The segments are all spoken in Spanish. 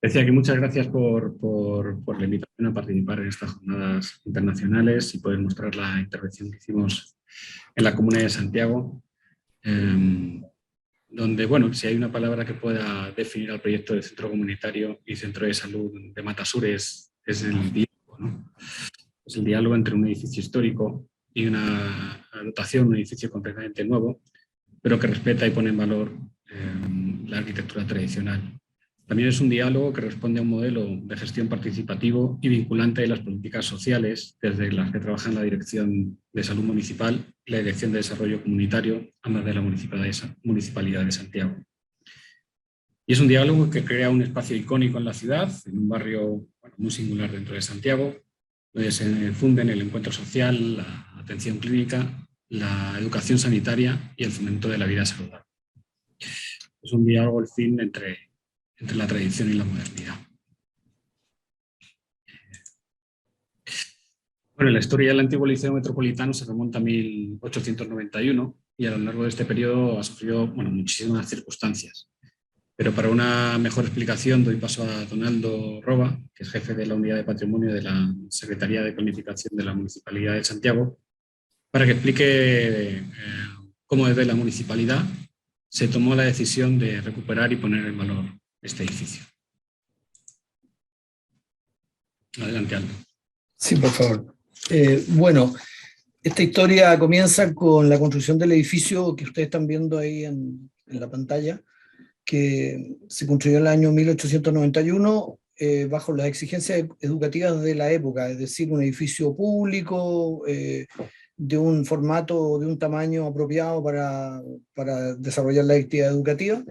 Decía que muchas gracias por la invitación a participar en estas jornadas internacionales y poder mostrar la intervención que hicimos en la Comuna de Santiago, donde, bueno, si hay una palabra que pueda definir al proyecto de centro comunitario y centro de salud de Matasur es el diálogo, ¿no? Es el diálogo entre un edificio histórico y una dotación, un edificio completamente nuevo, pero que respeta y pone en valor la arquitectura tradicional. También es un diálogo que responde a un modelo de gestión participativo y vinculante de las políticas sociales, desde las que trabajan la Dirección de Salud Municipal y la Dirección de Desarrollo Comunitario, ambas de la Municipalidad de Santiago. Y es un diálogo que crea un espacio icónico en la ciudad, en un barrio muy singular dentro de Santiago, donde se funden el encuentro social, la atención clínica, la educación sanitaria y el fomento de la vida saludable. Es un diálogo, el fin, entre la tradición y la modernidad. Bueno, la historia del antiguo Liceo Metropolitano se remonta a 1891 y a lo largo de este periodo ha sufrido muchísimas circunstancias. Pero para una mejor explicación doy paso a Donaldo Roba, que es jefe de la Unidad de Patrimonio de la Secretaría de Planificación de la Municipalidad de Santiago, para que explique cómo desde la municipalidad se tomó la decisión de recuperar y poner en valor este edificio. Adelante, Aldo. Sí, por favor. Bueno, esta historia comienza con la construcción del edificio que ustedes están viendo ahí en la pantalla, que se construyó en el año 1891 bajo las exigencias educativas de la época, es decir, un edificio público de un formato, de un tamaño apropiado para desarrollar la actividad educativa.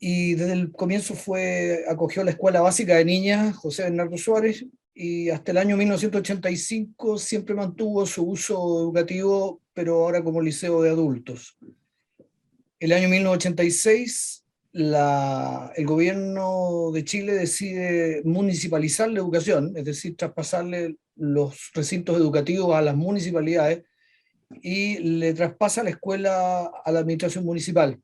Y desde el comienzo acogió la Escuela Básica de Niñas José Bernardo Suárez, y hasta el año 1985 siempre mantuvo su uso educativo, pero ahora como liceo de adultos. El año 1986 el gobierno de Chile decide municipalizar la educación, es decir, traspasarle los recintos educativos a las municipalidades, y le traspasa la escuela a la administración municipal.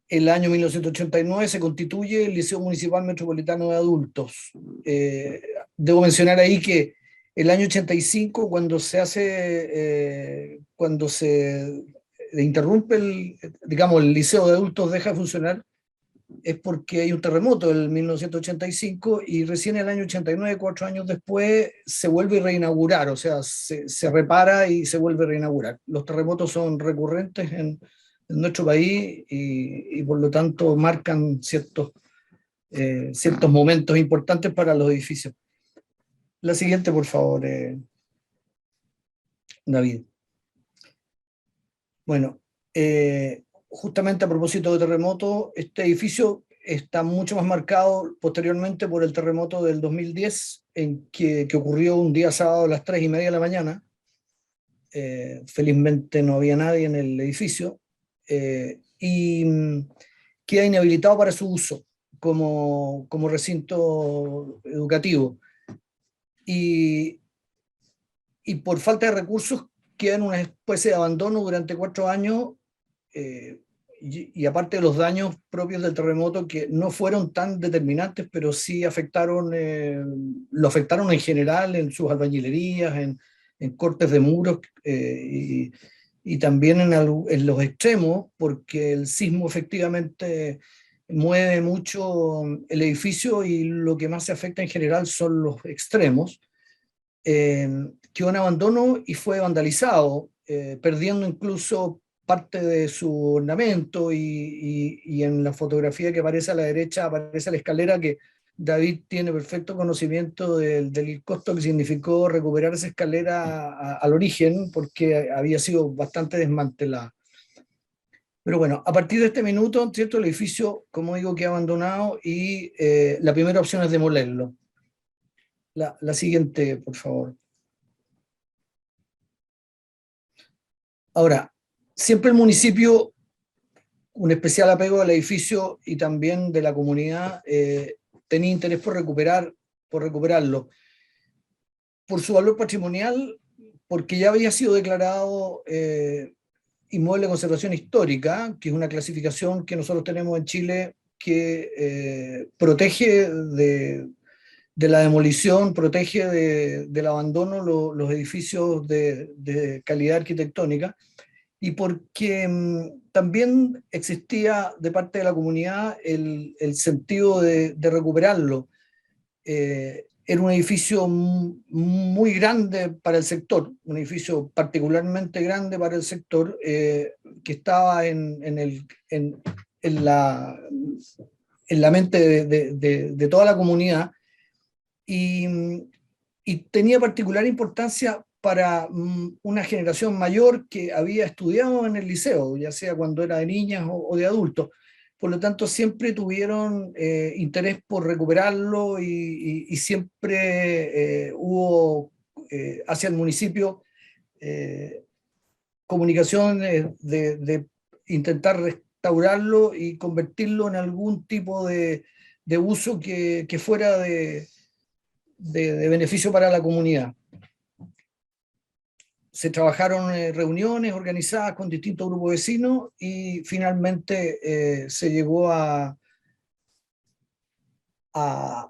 El año 1989 se constituye el Liceo Municipal Metropolitano de Adultos. Debo mencionar ahí que el año 85, cuando se interrumpe el Liceo de Adultos deja de funcionar, es porque hay un terremoto en 1985, y recién en el año 89, 4 años después, se vuelve a reinaugurar, o sea, se repara y se vuelve a reinaugurar. Los terremotos son recurrentes en nuestro país y por lo tanto marcan ciertos momentos importantes para los edificios. La siguiente, por favor, David. Bueno, justamente a propósito de terremoto, este edificio está mucho más marcado posteriormente por el terremoto del 2010, que ocurrió un día sábado a las 3:30 de la mañana. Felizmente no había nadie en el edificio, y queda inhabilitado para su uso como recinto educativo. Y por falta de recursos queda en una especie de abandono durante 4 años, y aparte de los daños propios del terremoto, que no fueron tan determinantes, pero sí lo afectaron en general en sus albañilerías, en cortes de muros, y también en los extremos, porque el sismo efectivamente mueve mucho el edificio, y lo que más se afecta en general son los extremos. Quedó en abandono y fue vandalizado, perdiendo incluso parte de su ornamento, y en la fotografía que aparece a la derecha aparece la escalera, que David tiene perfecto conocimiento del costo que significó recuperar esa escalera al origen, porque había sido bastante desmantelada. Pero bueno, a partir de este minuto, ¿cierto?, el edificio, como digo, queda abandonado, y la primera opción es demolerlo. La siguiente, por favor. Ahora, siempre el municipio, un especial apego al edificio y también de la comunidad, tenía interés por recuperarlo. Por su valor patrimonial, porque ya había sido declarado inmueble de conservación histórica, que es una clasificación que nosotros tenemos en Chile que protege de la demolición, protege del abandono los edificios de calidad arquitectónica, y porque también existía de parte de la comunidad el sentido de recuperarlo. Era un edificio muy grande para el sector, un edificio particularmente grande para el sector, que estaba en la mente de toda la comunidad, y, y tenía particular importancia para una generación mayor que había estudiado en el liceo, ya sea cuando era de niñas o de adultos. Por lo tanto, siempre tuvieron interés por recuperarlo, y siempre hubo hacia el municipio comunicaciones de intentar restaurarlo y convertirlo en algún tipo de uso que fuera de beneficio para la comunidad. Se trabajaron reuniones organizadas con distintos grupos vecinos, y finalmente se llegó a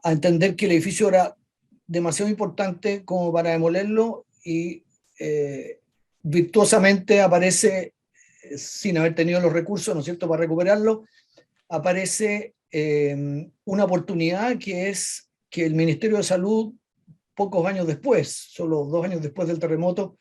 entender que el edificio era demasiado importante como para demolerlo, y virtuosamente aparece, sin haber tenido los recursos, ¿no es cierto?, para recuperarlo, aparece una oportunidad, que es que el Ministerio de Salud, pocos años después, solo 2 años después del terremoto,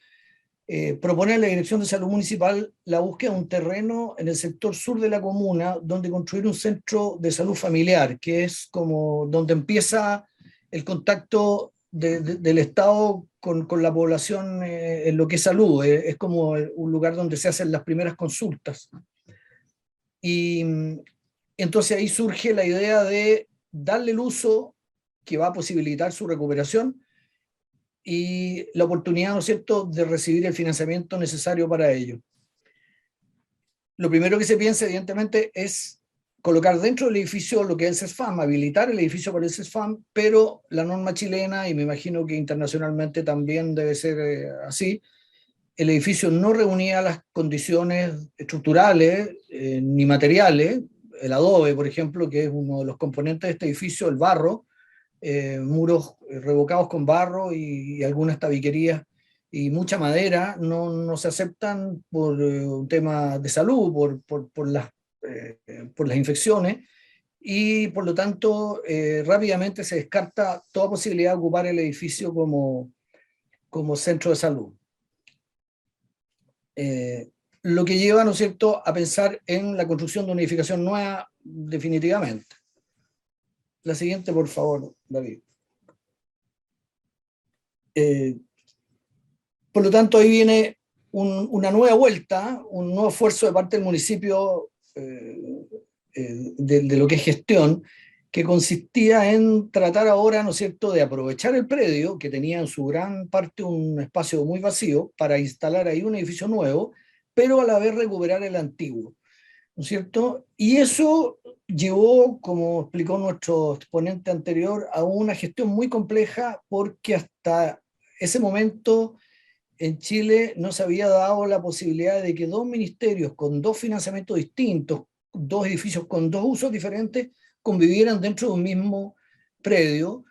propone a la Dirección de Salud Municipal la búsqueda de un terreno en el sector sur de la comuna donde construir un centro de salud familiar, que es como donde empieza el contacto del Estado con la población en lo que es salud. Es como un lugar donde se hacen las primeras consultas. Y entonces ahí surge la idea de darle el uso que va a posibilitar su recuperación, y la oportunidad, ¿no es cierto?, de recibir el financiamiento necesario para ello. Lo primero que se piensa, evidentemente, es colocar dentro del edificio lo que es el CESFAM, habilitar el edificio para el CESFAM, pero la norma chilena, y me imagino que internacionalmente también debe ser así, el edificio no reunía las condiciones estructurales ni materiales. El adobe, por ejemplo, que es uno de los componentes de este edificio, el barro, muros revocados con barro y algunas tabiquerías y mucha madera, no se aceptan por un tema de salud, por las infecciones, y por lo tanto rápidamente se descarta toda posibilidad de ocupar el edificio como centro de salud. Lo que lleva, ¿no es cierto?, a pensar en la construcción de una edificación nueva definitivamente. La siguiente, por favor, David. Por lo tanto, ahí viene una nueva vuelta, un nuevo esfuerzo de parte del municipio de lo que es gestión, que consistía en tratar ahora, ¿no es cierto?, de aprovechar el predio, que tenía en su gran parte un espacio muy vacío, para instalar ahí un edificio nuevo, pero a la vez recuperar el antiguo, ¿no es cierto? Y eso llevó, como explicó nuestro exponente anterior, a una gestión muy compleja, porque hasta ese momento en Chile no se había dado la posibilidad de que 2 ministerios con 2 financiamientos distintos, 2 edificios con 2 usos diferentes, convivieran dentro de un mismo predio,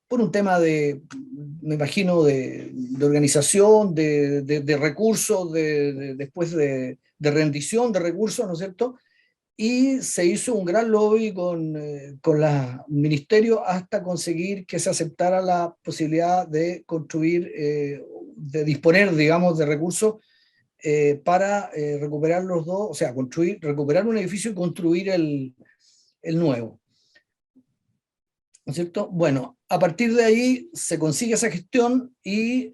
por un tema me imagino, de organización, de recursos, después de rendición de recursos, ¿no es cierto? Y se hizo un gran lobby con los ministerios hasta conseguir que se aceptara la posibilidad de construir, de disponer, digamos, de recursos para recuperar los dos, o sea, recuperar un edificio y construir el nuevo, ¿no es cierto? Bueno, a partir de ahí se consigue esa gestión, y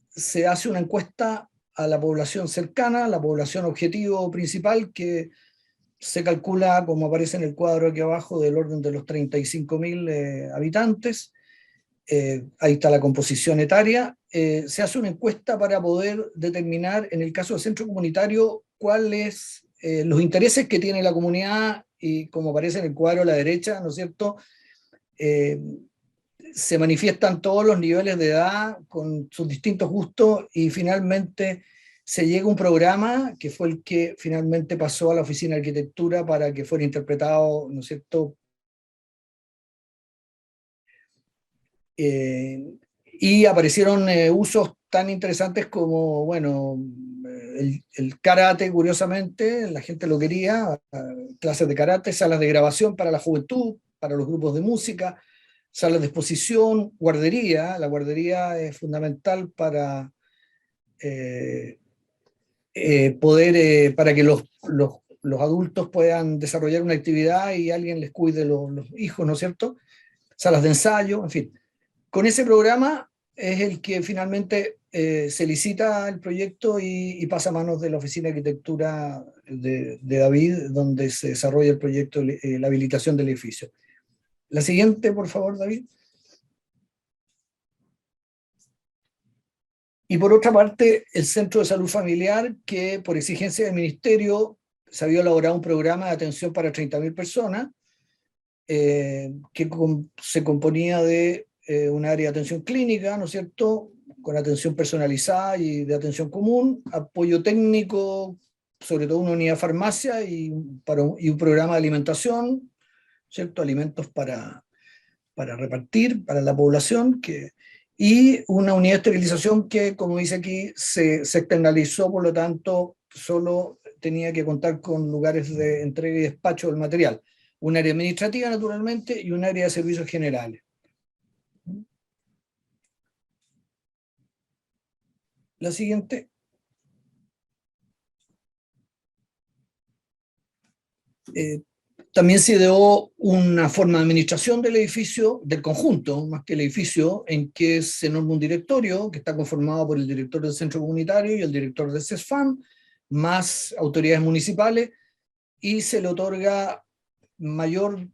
se hace una encuesta a la población cercana, la población objetivo principal, que se calcula, como aparece en el cuadro aquí abajo, del orden de los 35.000 habitantes. Ahí está la composición etaria. Se hace una encuesta para poder determinar, en el caso del centro comunitario, cuáles los intereses que tiene la comunidad, y como aparece en el cuadro a la derecha, ¿no es cierto?, se manifiestan todos los niveles de edad con sus distintos gustos, y finalmente se llega a un programa que fue el que finalmente pasó a la Oficina de Arquitectura para que fuera interpretado, ¿no es cierto? Y aparecieron usos tan interesantes como, bueno, el karate, curiosamente, la gente lo quería, clases de karate, salas de grabación para la juventud, para los grupos de música, salas de exposición, guardería. La guardería es fundamental para para que los adultos puedan desarrollar una actividad y alguien les cuide los hijos, ¿no es cierto? Salas de ensayo, en fin. Con ese programa es el que finalmente se licita el proyecto y pasa a manos de la Oficina de Arquitectura de David, donde se desarrolla el proyecto, la habilitación del edificio. La siguiente, por favor, David. Y por otra parte, el Centro de Salud Familiar, que por exigencia del Ministerio se había elaborado un programa de atención para 30.000 personas, que se componía de un área de atención clínica, ¿no es cierto?, con atención personalizada y de atención común, apoyo técnico, sobre todo una unidad de farmacia y un programa de alimentación, ¿cierto?, alimentos para repartir para la población, y una unidad de esterilización que, como dice aquí, se externalizó, por lo tanto, solo tenía que contar con lugares de entrega y despacho del material. Un área administrativa, naturalmente, y un área de servicios generales. La siguiente. También se ideó una forma de administración del edificio, del conjunto, más que el edificio, en que se norma un directorio que está conformado por el director del centro comunitario y el director del CESFAM, más autoridades municipales, y se le otorga mayor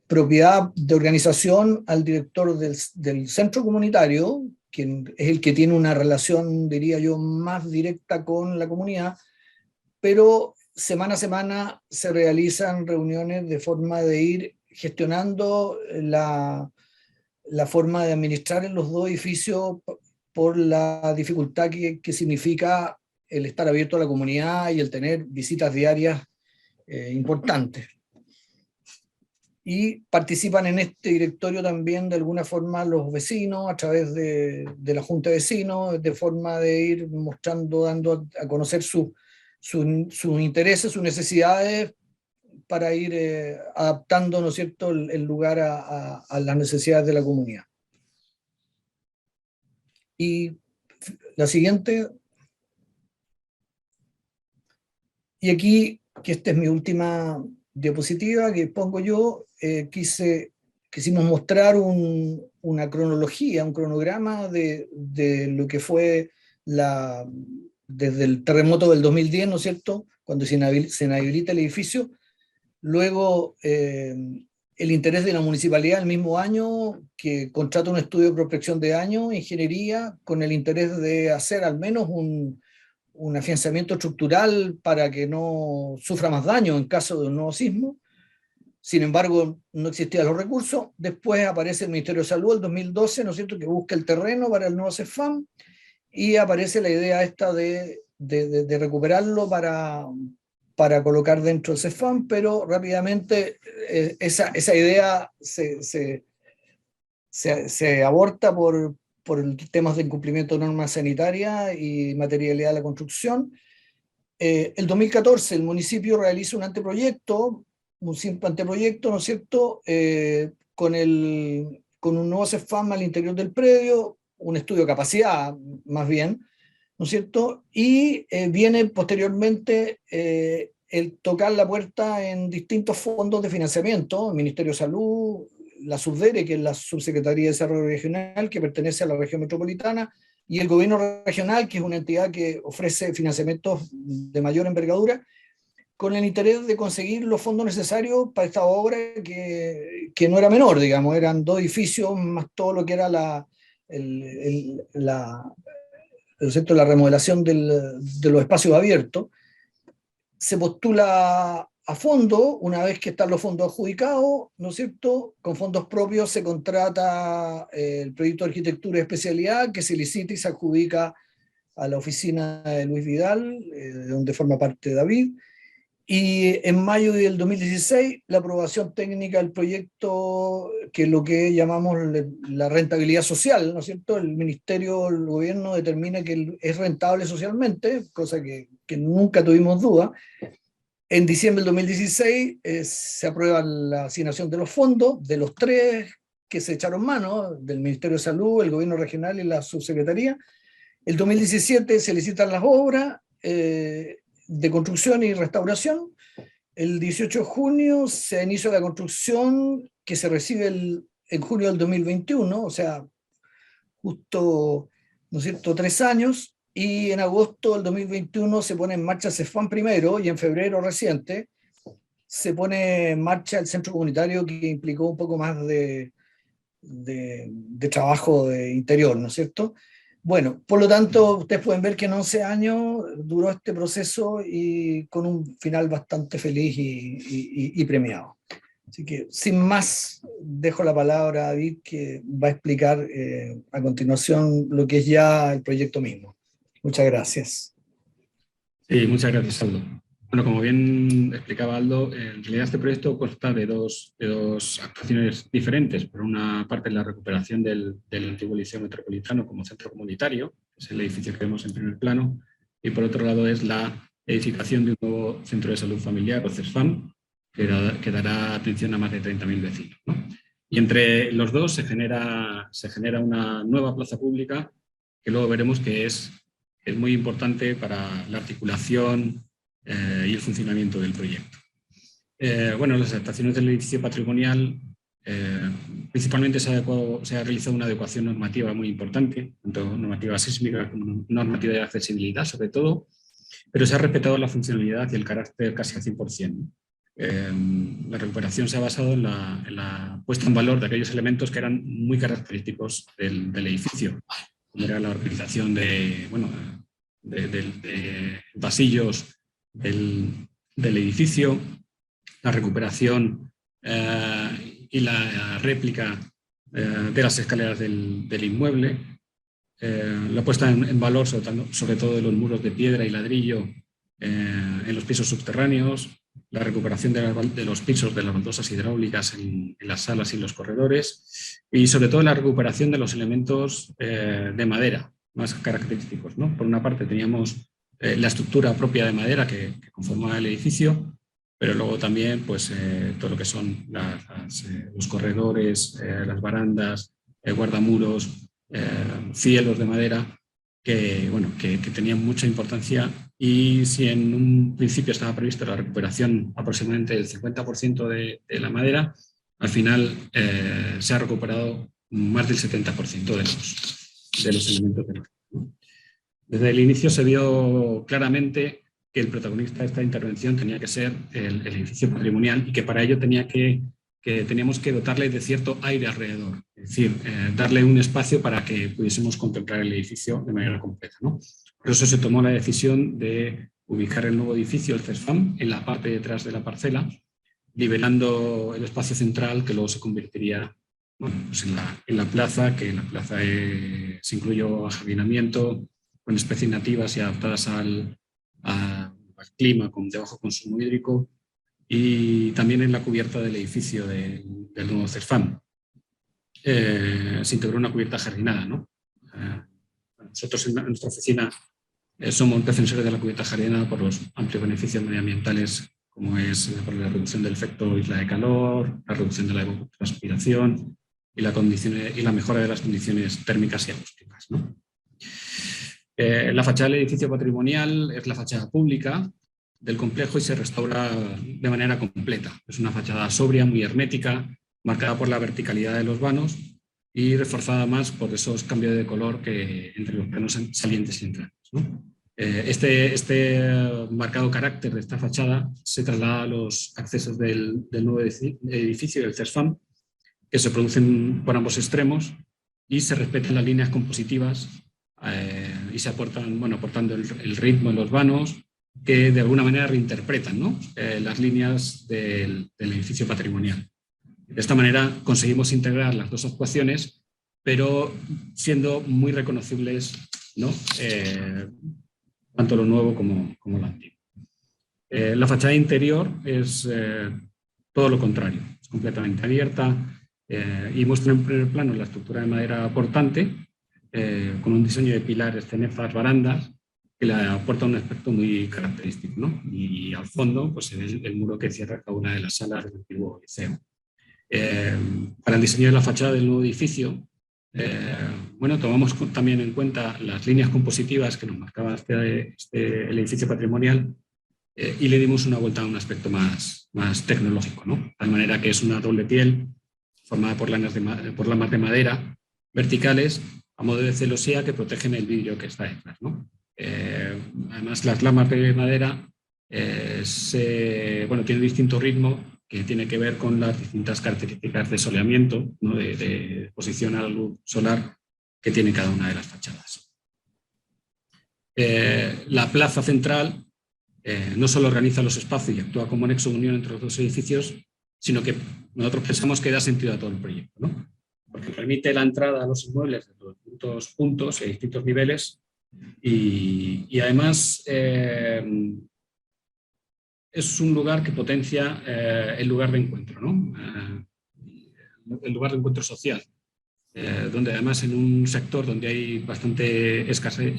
propiedad de organización al director del centro comunitario, quien es el que tiene una relación, diría yo, más directa con la comunidad, pero semana a semana se realizan reuniones de forma de ir gestionando la forma de administrar en los dos edificios por la dificultad que significa el estar abierto a la comunidad y el tener visitas diarias importantes. Y participan en este directorio también de alguna forma los vecinos a través de la Junta de Vecinos, de forma de ir mostrando, dando a conocer sus intereses, sus necesidades, para ir adaptando, ¿no es cierto?, el lugar a las necesidades de la comunidad. Y la siguiente. Y aquí, que esta es mi última diapositiva que pongo yo, quisimos mostrar una cronología, un cronograma de lo que fue desde el terremoto del 2010, ¿no es cierto?, cuando se inhabilita el edificio. Luego, el interés de la municipalidad el mismo año, que contrata un estudio de prospección de daño, ingeniería, con el interés de hacer al menos un afianzamiento estructural para que no sufra más daño en caso de un nuevo sismo. Sin embargo, no existían los recursos. Después aparece el Ministerio de Salud el 2012, ¿no es cierto?, que busca el terreno para el nuevo CESFAM, y aparece la idea esta de recuperarlo para colocar dentro del CESFAM, pero rápidamente esa idea se aborta por temas de incumplimiento de normas sanitarias y materialidad de la construcción. El 2014 el municipio realiza un anteproyecto, un simple anteproyecto, ¿no es cierto?, con un nuevo CESFAM al interior del predio, un estudio de capacidad más bien, ¿no es cierto?, y viene posteriormente el tocar la puerta en distintos fondos de financiamiento, el Ministerio de Salud, la SUBDERE, que es la Subsecretaría de Desarrollo Regional, que pertenece a la región metropolitana, y el gobierno regional, que es una entidad que ofrece financiamientos de mayor envergadura, con el interés de conseguir los fondos necesarios para esta obra, que no era menor, digamos, eran 2 edificios, más todo lo que era la remodelación de los espacios abiertos. Se postula a fondo, una vez que están los fondos adjudicados, ¿no es cierto?, con fondos propios se contrata el proyecto de arquitectura de especialidad, que se licita y se adjudica a la oficina de Luis Vidal, de donde forma parte David, y en mayo del 2016 la aprobación técnica del proyecto, que es lo que llamamos la rentabilidad social, ¿no es cierto? El ministerio, el gobierno determina que es rentable socialmente, cosa que nunca tuvimos duda. En diciembre del 2016 se aprueba la asignación de los fondos, de los tres que se echaron mano, del Ministerio de Salud, el gobierno regional y la subsecretaría. El 2017 se licitan las obras de construcción y restauración. El 18 de junio se inicia la construcción, que se recibe en junio del 2021, o sea, justo, ¿no es cierto?, 3 años, y en agosto del 2021 se pone en marcha CEFAM primero, y en febrero reciente se pone en marcha el centro comunitario, que implicó un poco más de trabajo de interior, ¿no es cierto? Bueno, por lo tanto, ustedes pueden ver que en 11 años duró este proceso y con un final bastante feliz y premiado. Así que, sin más, dejo la palabra a David, que va a explicar a continuación lo que es ya el proyecto mismo. Muchas gracias. Sí, muchas gracias, Aldo. Bueno, como bien explicaba Aldo, en realidad este proyecto consta de dos actuaciones diferentes. Por una parte, la recuperación del antiguo Liceo Metropolitano como centro comunitario, que es el edificio que vemos en primer plano, y por otro lado es la edificación de un nuevo centro de salud familiar, o CESFAM, que dará atención a más de 30.000 vecinos, ¿no? Y entre los dos se genera una nueva plaza pública, que luego veremos que es muy importante para la articulación y el funcionamiento del proyecto. Bueno, las adaptaciones del edificio patrimonial, principalmente se ha realizado una adecuación normativa muy importante, tanto normativa sísmica como normativa de accesibilidad, sobre todo, pero se ha respetado la funcionalidad y el carácter casi al 100%. La recuperación se ha basado en la puesta en valor de aquellos elementos que eran muy característicos del edificio, como era la organización de pasillos del edificio, la recuperación y la réplica de las escaleras del inmueble, la puesta en valor sobre todo de los muros de piedra y ladrillo en los pisos subterráneos, la recuperación de los pisos de las baldosas hidráulicas en las salas y los corredores, y sobre todo la recuperación de los elementos de madera más característicos, ¿no? Por una parte teníamos la estructura propia de madera que conformaba el edificio, pero luego también pues, todo lo que son los corredores, las barandas, guardamuros, cielos de madera, que tenían mucha importancia. Y si en un principio estaba prevista la recuperación aproximadamente del 50% de la madera, al final se ha recuperado más del 70% de los elementos de madera. Desde el inicio se vio claramente que el protagonista de esta intervención tenía que ser el edificio patrimonial, y que para ello teníamos que dotarle de cierto aire alrededor, es decir, darle un espacio para que pudiésemos contemplar el edificio de manera completa, ¿no? Por eso se tomó la decisión de ubicar el nuevo edificio, el CESFAM, en la parte de detrás de la parcela, liberando el espacio central que luego se convertiría, bueno, pues en la plaza, que en la plaza se incluyó ajardinamiento con especies nativas y adaptadas al clima con de bajo consumo hídrico, y también en la cubierta del edificio del nuevo CESFAM. Se integró una cubierta jardinada, ¿no? Nosotros en nuestra oficina somos defensores de la cubierta jardinada por los amplios beneficios medioambientales, como es por la reducción del efecto isla de calor, la reducción de la evapotranspiración y la mejora de las condiciones térmicas y acústicas, ¿no? La fachada del edificio patrimonial es la fachada pública del complejo y se restaura de manera completa. Es una fachada sobria, muy hermética, marcada por la verticalidad de los vanos y reforzada más por esos cambios de color que entre los planos salientes y entrantes, ¿no? Este marcado carácter de esta fachada se traslada a los accesos del nuevo edificio, del CESFAM, que se producen por ambos extremos y se respetan las líneas compositivas y se aportando el ritmo en los vanos, que de alguna manera reinterpretan, ¿no? Las líneas del edificio patrimonial. De esta manera conseguimos integrar las dos actuaciones, pero siendo muy reconocibles ¿no? Tanto lo nuevo como lo antiguo. La fachada interior es todo lo contrario, es completamente abierta y muestra en primer plano la estructura de madera portante con un diseño de pilares, cenefas, barandas que le aporta un aspecto muy característico, ¿no? Y al fondo pues, el muro que cierra cada una de las salas del antiguo liceo. Para el diseño de la fachada del nuevo edificio, bueno, tomamos también en cuenta las líneas compositivas que nos marcaba el edificio patrimonial y le dimos una vuelta a un aspecto más tecnológico, ¿no? De tal manera que es una doble piel formada por lamas de madera verticales a modo de celosía que protegen el vidrio que está detrás, ¿no? Además, las lamas de madera tienen distinto ritmo que tiene que ver con las distintas características de soleamiento, ¿no? de exposición a la luz solar que tiene cada una de las fachadas. La plaza central no solo organiza los espacios y actúa como nexo de unión entre los dos edificios, sino que nosotros pensamos que da sentido a todo el proyecto, ¿no? Porque permite la entrada a los inmuebles de los distintos puntos y distintos niveles y además es un lugar que potencia el lugar de encuentro, ¿no? El lugar de encuentro social, donde además en un sector donde hay bastante escasez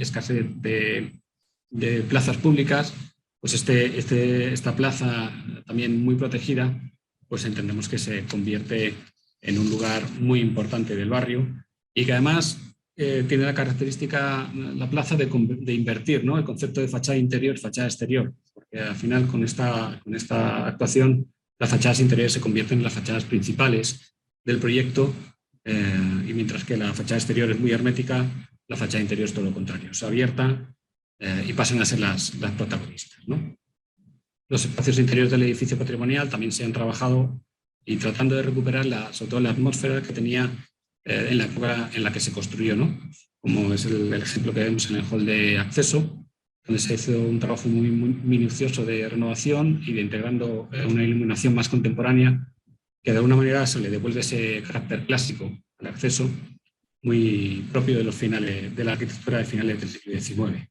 de plazas públicas, pues esta plaza también muy protegida, pues entendemos que se convierte en un lugar muy importante del barrio y que además tiene la característica, la plaza, de invertir, ¿no? El concepto de fachada interior y fachada exterior, porque al final con esta actuación las fachadas interiores se convierten en las fachadas principales del proyecto y mientras que la fachada exterior es muy hermética, la fachada interior es todo lo contrario, es abierta y pasan a ser las protagonistas, ¿no? Los espacios interiores del edificio patrimonial también se han trabajado y tratando de recuperar sobre todo la atmósfera que tenía en la época en la que se construyó, ¿no? Como es el ejemplo que vemos en el hall de acceso, donde se hizo un trabajo muy minucioso de renovación y de integrando una iluminación más contemporánea que de alguna manera se le devuelve ese carácter clásico al acceso muy propio de los finales de la arquitectura de finales del siglo XIX.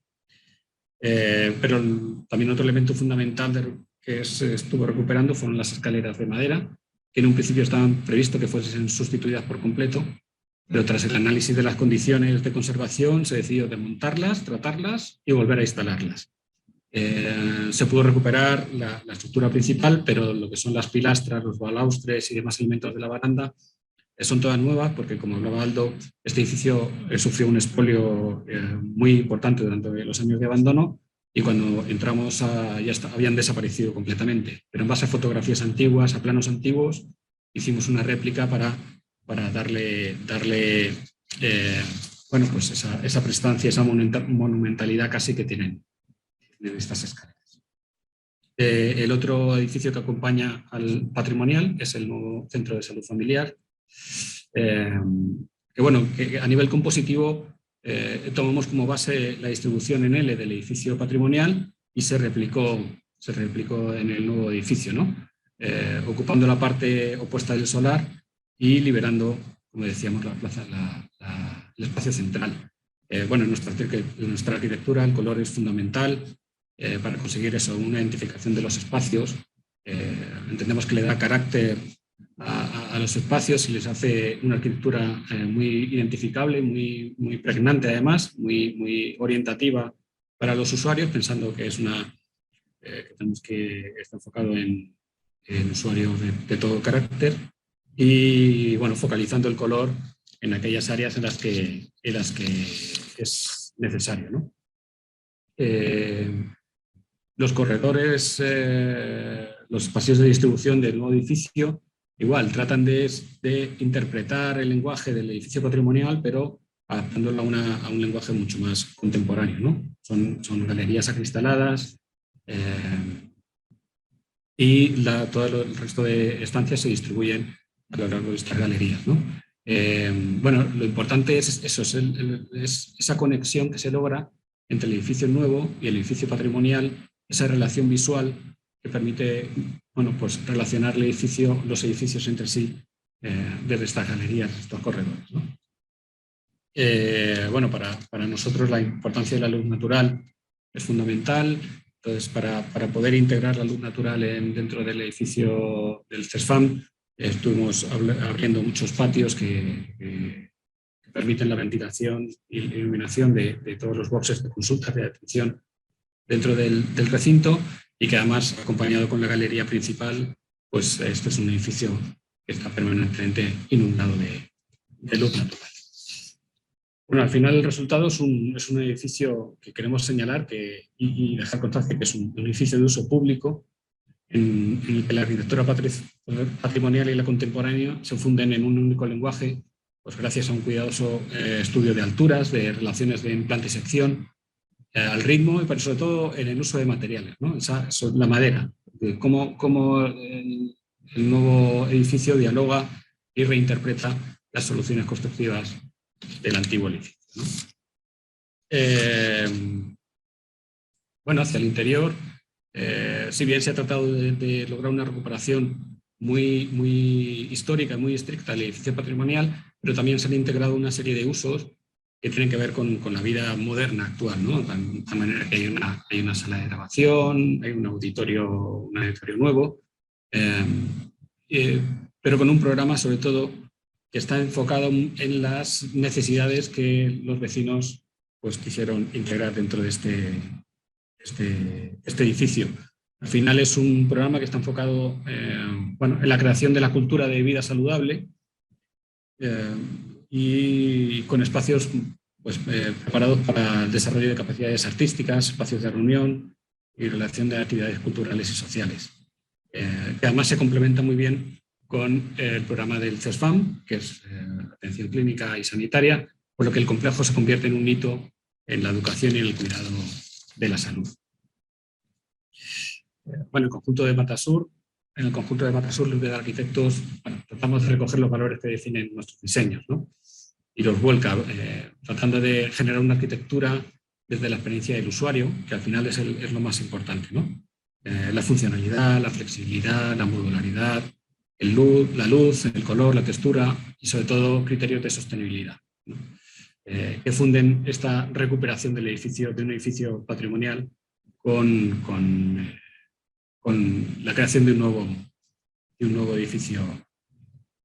Pero también otro elemento fundamental que se estuvo recuperando fueron las escaleras de madera, que en un principio estaban previsto que fuesen sustituidas por completo, pero tras el análisis de las condiciones de conservación se decidió desmontarlas, tratarlas y volver a instalarlas. Se pudo recuperar la estructura principal, pero lo que son las pilastras, los balaustres y demás elementos de la baranda son todas nuevas porque, como hablaba Aldo, este edificio sufrió un expolio muy importante durante los años de abandono y cuando entramos habían desaparecido completamente. Pero en base a fotografías antiguas, a planos antiguos, hicimos una réplica para darle pues esa prestancia, esa monumentalidad casi que tienen estas escaleras. El otro edificio que acompaña al patrimonial es el nuevo Centro de Salud Familiar, que a nivel compositivo tomamos como base la distribución en L del edificio patrimonial y se replicó en el nuevo edificio, ¿no? Ocupando la parte opuesta del solar y liberando, como decíamos, el espacio central. En nuestra arquitectura el color es fundamental para conseguir eso, una identificación de los espacios. Entendemos que le da carácter a los espacios y les hace una arquitectura muy identificable, muy pregnante además, muy orientativa para los usuarios, pensando que es que está enfocado en usuarios de todo carácter y focalizando el color en aquellas áreas en las que es necesario, ¿no? Los corredores, los pasillos de distribución del nuevo edificio, igual, tratan de interpretar el lenguaje del edificio patrimonial, pero adaptándolo a un lenguaje mucho más contemporáneo, ¿no? Son galerías acristaladas y todo el resto de estancias se distribuyen a lo largo de estas galerías, ¿no? Lo importante es eso, es esa conexión que se logra entre el edificio nuevo y el edificio patrimonial, esa relación visual que permite relacionar los edificios entre sí desde estas galerías, estos corredores, ¿no? Bueno, para nosotros la importancia de la luz natural es fundamental. Entonces, para poder integrar la luz natural dentro del edificio del CESFAM, estuvimos abriendo muchos patios que permiten la ventilación y la iluminación de todos los boxes de consultas de atención dentro del recinto, y que además, acompañado con la galería principal, pues este es un edificio que está permanentemente inundado de luz natural. Bueno, al final el resultado es un edificio que queremos señalar y dejar constancia que es un edificio de uso público en el que la arquitectura patrimonial y la contemporánea se funden en un único lenguaje, pues gracias a un cuidadoso estudio de alturas, de relaciones de planta y sección, al ritmo, pero sobre todo en el uso de materiales, ¿no? La madera, de cómo el nuevo edificio dialoga y reinterpreta las soluciones constructivas del antiguo edificio, ¿no? Bueno, hacia el interior, si bien se ha tratado de lograr una recuperación muy histórica, muy estricta del edificio patrimonial, pero también se han integrado una serie de usos que tienen que ver con la vida moderna actual, ¿no? De tal manera que hay una sala de grabación, hay un auditorio nuevo, pero con un programa sobre todo que está enfocado en las necesidades que los vecinos pues quisieron integrar dentro de este edificio. Al final es un programa que está enfocado bueno, en la creación de la cultura de vida saludable, y con espacios pues, preparados para el desarrollo de capacidades artísticas, espacios de reunión y relación de actividades culturales y sociales, que además se complementa muy bien con el programa del CESFAM, que es atención clínica y sanitaria, por lo que el complejo se convierte en un hito en la educación y en el cuidado de la salud. Bueno, el conjunto de Matasur, en el conjunto de Matasur, los de arquitectos, bueno, tratamos de recoger los valores que definen nuestros diseños, ¿no? Y los vuelca, tratando de generar una arquitectura desde la experiencia del usuario, que al final es lo más importante, ¿no? La funcionalidad, la flexibilidad, la modularidad, la luz, el color, la textura y sobre todo criterios de sostenibilidad, ¿no? Que funden esta recuperación del edificio, de un edificio patrimonial con la creación de un nuevo edificio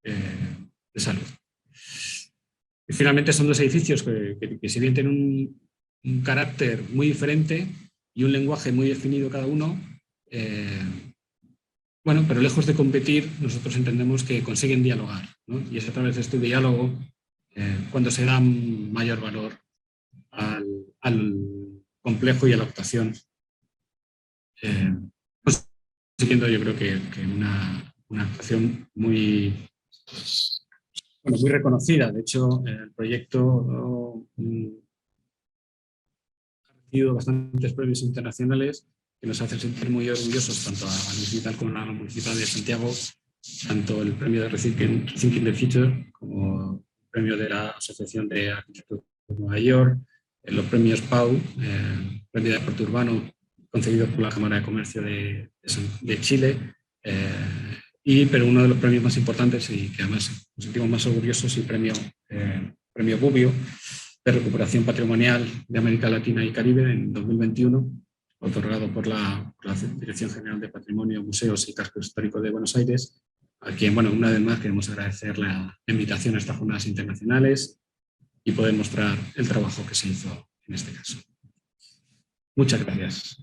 de salud. Y finalmente son dos edificios que si bien tienen un carácter muy diferente y un lenguaje muy definido cada uno, bueno, pero lejos de competir, nosotros entendemos que consiguen dialogar, ¿no? Y es a través de este diálogo cuando se da mayor valor al complejo y a la actuación, consiguiendo yo creo que una actuación muy reconocida. De hecho, el proyecto ha recibido bastantes premios internacionales que nos hacen sentir muy orgullosos, tanto a la Municipal como a la Municipal de Santiago, tanto el premio de Rethinking the Future como el premio de la Asociación de Arquitectos de Nueva York, los premios PAU, premio de deporte urbano concedido por la Cámara de Comercio de Chile, pero uno de los premios más importantes y que además nos sentimos más orgullosos, el premio Gubbio de recuperación patrimonial de América Latina y Caribe en 2021, otorgado por la Dirección General de Patrimonio, Museos y Casco Histórico de Buenos Aires, a quien, bueno, una vez más queremos agradecer la invitación a estas jornadas internacionales y poder mostrar el trabajo que se hizo en este caso. Muchas gracias.